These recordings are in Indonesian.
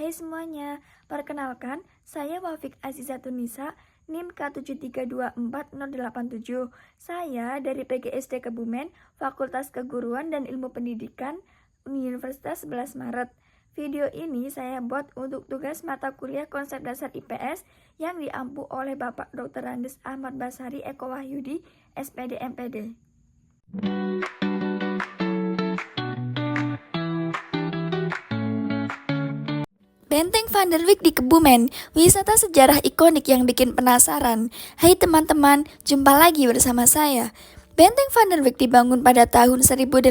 Hai semuanya, perkenalkan saya Wafik Azizatunisa, NIM K73248087. Saya dari PGSD Kebumen, Fakultas Keguruan dan Ilmu Pendidikan, Universitas 11 Maret. Video ini saya buat untuk tugas mata kuliah konsep dasar IPS yang diampu oleh Bapak Dr. Andes Ahmad Basari Eko Wahyudi, SPD MPD. Benteng Van der Wijk di Kebumen, wisata sejarah ikonik yang bikin penasaran. Hai teman-teman, jumpa lagi bersama saya. Benteng Van der Wijk dibangun pada tahun 1818,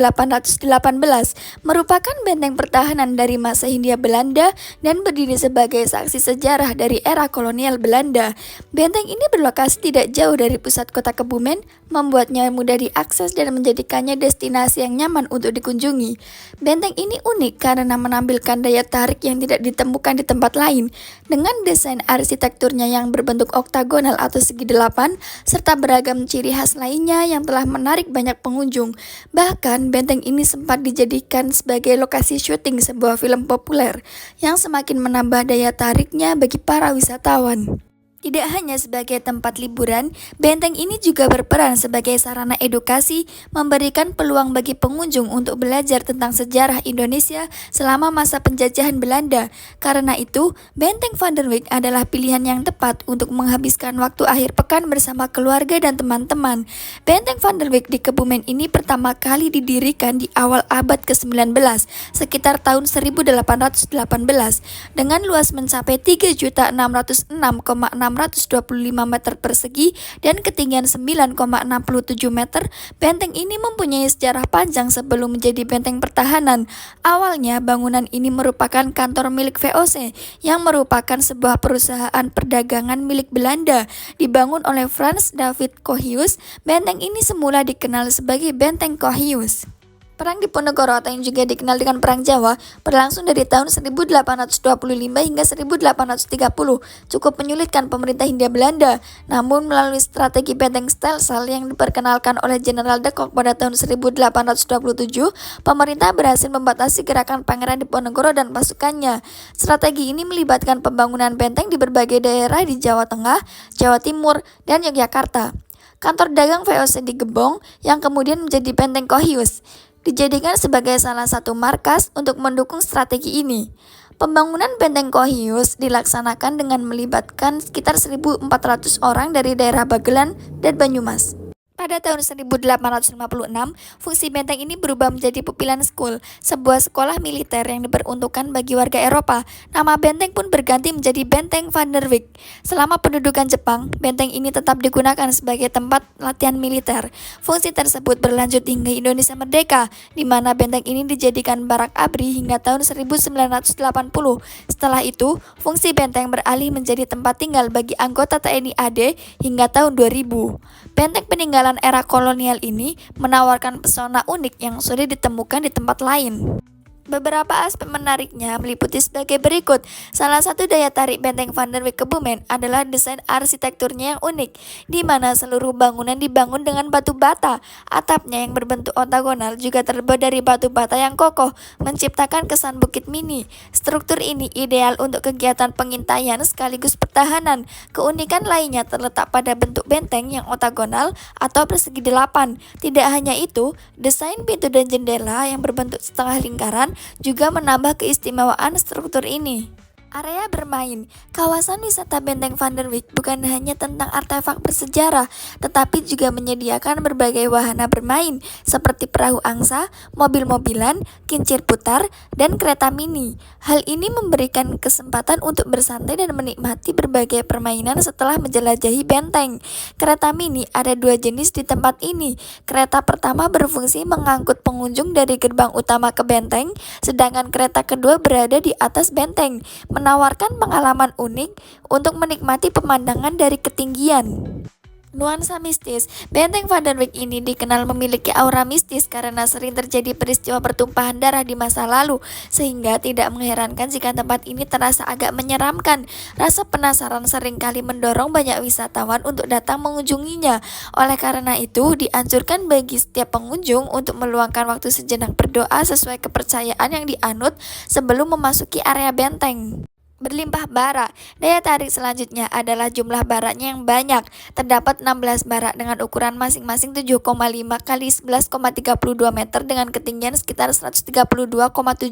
merupakan benteng pertahanan dari masa Hindia Belanda dan berdiri sebagai saksi sejarah dari era kolonial Belanda. Benteng ini berlokasi tidak jauh dari pusat kota Kebumen, membuatnya mudah diakses dan menjadikannya destinasi yang nyaman untuk dikunjungi. Benteng ini unik karena menampilkan daya tarik yang tidak ditemukan di tempat lain, dengan desain arsitekturnya yang berbentuk oktagonal atau segi delapan, serta beragam ciri khas lainnya yang telah menarik banyak pengunjung. Bahkan benteng ini sempat dijadikan sebagai lokasi syuting sebuah film populer yang semakin menambah daya tariknya bagi para wisatawan. Tidak hanya sebagai tempat liburan, benteng ini juga berperan sebagai sarana edukasi, memberikan peluang bagi pengunjung untuk belajar tentang sejarah Indonesia selama masa penjajahan Belanda. Karena itu, Benteng Van der Wijk adalah pilihan yang tepat untuk menghabiskan waktu akhir pekan bersama keluarga dan teman-teman. Benteng Van der Wijk di Kebumen ini pertama kali didirikan di awal abad ke-19, sekitar tahun 1818, dengan luas mencapai 3.606,625 meter persegi dan ketinggian 9,67 meter. Benteng ini mempunyai sejarah panjang sebelum menjadi benteng pertahanan. Awalnya bangunan ini merupakan kantor milik VOC yang merupakan sebuah perusahaan perdagangan milik Belanda. Dibangun oleh Frans David Kohius, benteng ini semula dikenal sebagai Benteng Kohius. Perang Diponegoro atau yang juga dikenal dengan Perang Jawa berlangsung dari tahun 1825 hingga 1830, cukup menyulitkan pemerintah Hindia Belanda. Namun melalui strategi benteng Stelsel yang diperkenalkan oleh Jenderal de Kock pada tahun 1827, pemerintah berhasil membatasi gerakan Pangeran Diponegoro dan pasukannya. Strategi ini melibatkan pembangunan benteng di berbagai daerah di Jawa Tengah, Jawa Timur, dan Yogyakarta. Kantor dagang VOC di Gebong yang kemudian menjadi Benteng Kohius dijadikan sebagai salah satu markas untuk mendukung strategi ini. Pembangunan Benteng Kohius dilaksanakan dengan melibatkan sekitar 1.400 orang dari daerah Bagelan dan Banyumas. Pada tahun 1856, fungsi benteng ini berubah menjadi Pupilan School, sebuah sekolah militer yang diperuntukkan bagi warga Eropa. Nama benteng pun berganti menjadi Benteng Van der Wijk. Selama pendudukan Jepang, benteng ini tetap digunakan sebagai tempat latihan militer. Fungsi tersebut berlanjut hingga Indonesia merdeka, di mana benteng ini dijadikan barak ABRI hingga tahun 1980. Setelah itu, fungsi benteng beralih menjadi tempat tinggal bagi anggota TNI AD hingga tahun 2000. Benteng peninggalan era kolonial ini menawarkan pesona unik yang sulit ditemukan di tempat lain. Beberapa aspek menariknya meliputi sebagai berikut. Salah satu daya tarik Benteng Van der Wijk Kebumen adalah desain arsitekturnya yang unik, di mana seluruh bangunan dibangun dengan batu bata. Atapnya yang berbentuk oktagonal juga terbuat dari batu bata yang kokoh, menciptakan kesan bukit mini. Struktur ini ideal untuk kegiatan pengintaian sekaligus pertahanan. Keunikan lainnya terletak pada bentuk benteng yang oktagonal atau persegi delapan. Tidak hanya itu, desain pintu dan jendela yang berbentuk setengah lingkaran juga menambah keistimewaan struktur ini. Area bermain. Kawasan wisata Benteng Van der Wijk bukan hanya tentang artefak bersejarah, tetapi juga menyediakan berbagai wahana bermain seperti perahu angsa, mobil-mobilan, kincir putar, dan kereta mini. Hal ini memberikan kesempatan untuk bersantai dan menikmati berbagai permainan setelah menjelajahi benteng. Kereta mini ada dua jenis di tempat ini. Kereta pertama berfungsi mengangkut pengunjung dari gerbang utama ke benteng, sedangkan kereta kedua berada di atas benteng, menawarkan pengalaman unik untuk menikmati pemandangan dari ketinggian. Nuansa mistis, Benteng Van der Wijk ini dikenal memiliki aura mistis karena sering terjadi peristiwa pertumpahan darah di masa lalu, sehingga tidak mengherankan jika tempat ini terasa agak menyeramkan. Rasa penasaran seringkali mendorong banyak wisatawan untuk datang mengunjunginya. Oleh karena itu, dianjurkan bagi setiap pengunjung untuk meluangkan waktu sejenak berdoa sesuai kepercayaan yang dianut sebelum memasuki area benteng. Berlimpah barak. Daya tarik selanjutnya adalah jumlah baraknya yang banyak. Terdapat 16 barak dengan ukuran masing-masing 7,5 kali 11,32 meter dengan ketinggian sekitar 132,7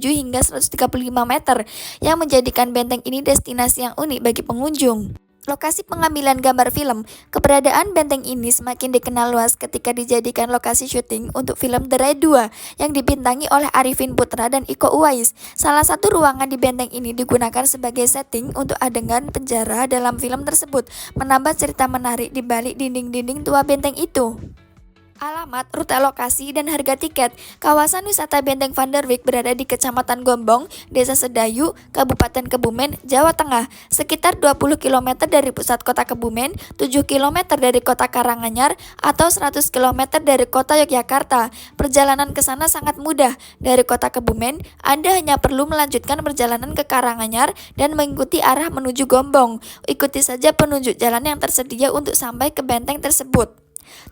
hingga 135 meter yang menjadikan benteng ini destinasi yang unik bagi pengunjung. Lokasi pengambilan gambar film, keberadaan benteng ini semakin dikenal luas ketika dijadikan lokasi syuting untuk film The Raid 2 yang dibintangi oleh Arifin Putra dan Iko Uwais. Salah satu ruangan di benteng ini digunakan sebagai setting untuk adegan penjara dalam film tersebut, menambah cerita menarik di balik dinding-dinding tua benteng itu. Alamat, rute lokasi, dan harga tiket. Kawasan wisata Benteng Van der Wijk berada di Kecamatan Gombong, Desa Sedayu, Kabupaten Kebumen, Jawa Tengah, sekitar 20 km dari pusat kota Kebumen, 7 km dari kota Karanganyar, atau 100 km dari kota Yogyakarta. Perjalanan ke sana sangat mudah. Dari kota Kebumen, Anda hanya perlu melanjutkan perjalanan ke Karanganyar dan mengikuti arah menuju Gombong. Ikuti saja penunjuk jalan yang tersedia untuk sampai ke benteng tersebut.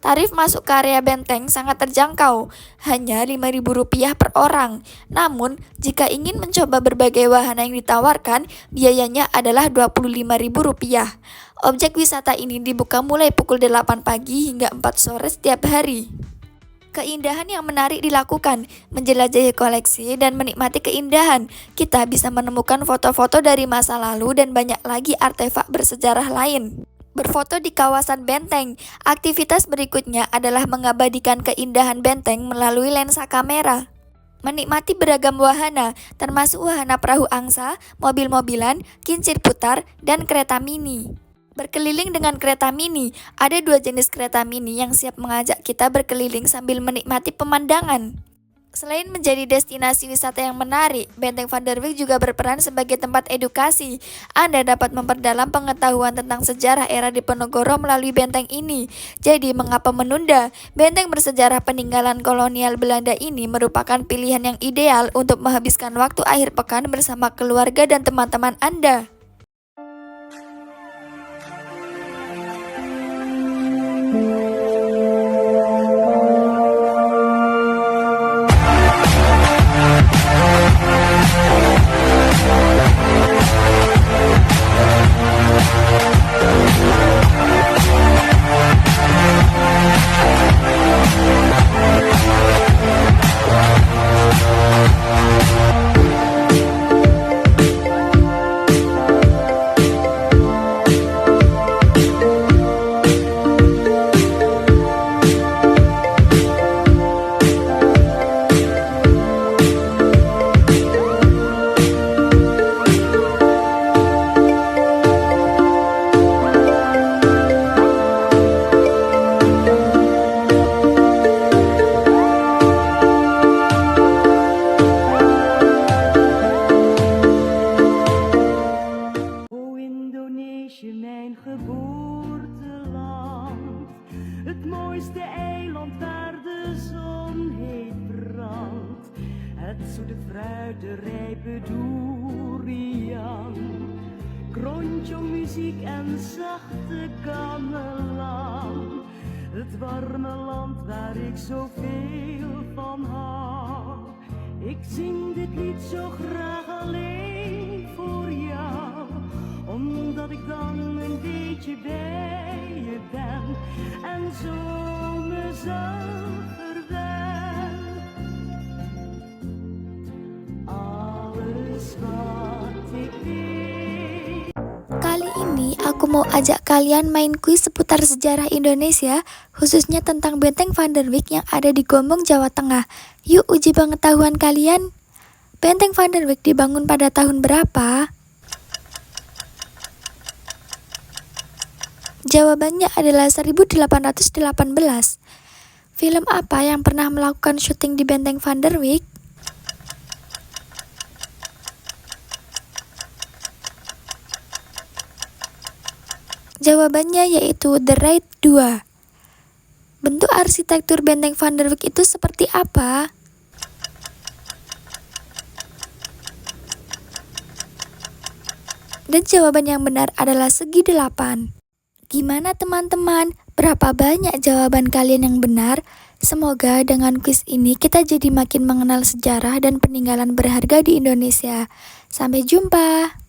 Tarif masuk ke area benteng sangat terjangkau, hanya Rp5.000 per orang. Namun, jika ingin mencoba berbagai wahana yang ditawarkan, biayanya adalah Rp25.000. Objek wisata ini dibuka mulai pukul 8 pagi hingga 4 sore setiap hari. Keindahan yang menarik dilakukan, menjelajahi koleksi dan menikmati keindahan. Kita bisa menemukan foto-foto dari masa lalu dan banyak lagi artefak bersejarah lain. Berfoto di kawasan benteng. Aktivitas berikutnya adalah mengabadikan keindahan benteng melalui lensa kamera. Menikmati beragam wahana, termasuk wahana perahu angsa, mobil-mobilan, kincir putar, dan kereta mini. Berkeliling dengan kereta mini. Ada 2 jenis kereta mini yang siap mengajak kita berkeliling sambil menikmati pemandangan. Selain menjadi destinasi wisata yang menarik, Benteng Van der Wijk juga berperan sebagai tempat edukasi. Anda dapat memperdalam pengetahuan tentang sejarah era Diponegoro melalui benteng ini. Jadi, mengapa menunda? Benteng bersejarah peninggalan kolonial Belanda ini merupakan pilihan yang ideal untuk menghabiskan waktu akhir pekan bersama keluarga dan teman-teman Anda. Mijn geboorteland, het mooiste eiland waar de zon heet brandt, het zoete fruit, de rijpe durian, muziek en zachte gamelan, het warme land waar ik zoveel van hou. Ik zing dit lied zo graag alleen voor jou, omdat ik dan een beetje bij je ben en zo mezelf verwen. Alles wat ik weet. Kali ini aku mau ajak kalian main kuis seputar sejarah Indonesia, khususnya tentang Benteng Van der Wijk yang ada di Gombong, Jawa Tengah. Yuk uji pengetahuan kalian. Benteng Van der Wijk dibangun pada tahun berapa? Jawabannya adalah 1818. Film apa yang pernah melakukan syuting di Benteng Van der Wijk? Jawabannya yaitu The Raid 2. Bentuk arsitektur benteng Van der Wijk itu seperti apa? Dan jawaban yang benar adalah segi 8. Gimana teman-teman? Berapa banyak jawaban kalian yang benar? Semoga dengan kuis ini kita jadi makin mengenal sejarah dan peninggalan berharga di Indonesia. Sampai jumpa!